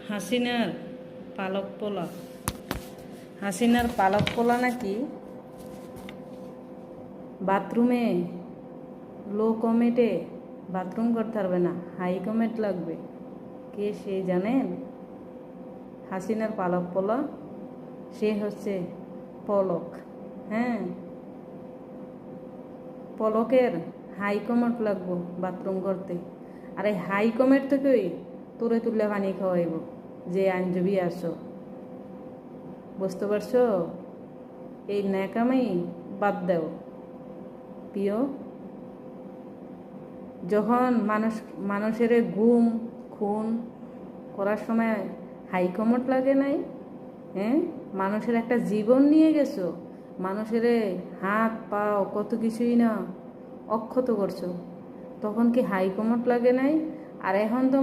হাসিনার পালক পোলা। হাসিনার পালক পোলা নাকি বাথরুমে লো কমেটে বাথরুম করতে পারবে না, হাই কমেট লাগবে। কে সে জানেন? হাসিনার পালক পোলা, সে হচ্ছে পলক। হ্যাঁ, পলকের হাই কমেট লাগবো বাথরুম করতে। আর এই হাই কমেট থেকেই তোরে তুলে পানি খাওয়াইব যে আইনজীবী আসো। বুঝতে পারছো? এই ন্যাকামি বাদ দাও প্রিয়। যখন মানুষের গুম খুন করার সময় হাই কমোট লাগে নাই? হ্যাঁ, মানুষের একটা জীবন নিয়ে গেছো, মানুষের হাত পাও কত কিছুই না অক্ষত করছো, তখন কি হাই কমোট লাগে নাই? আর এখন তো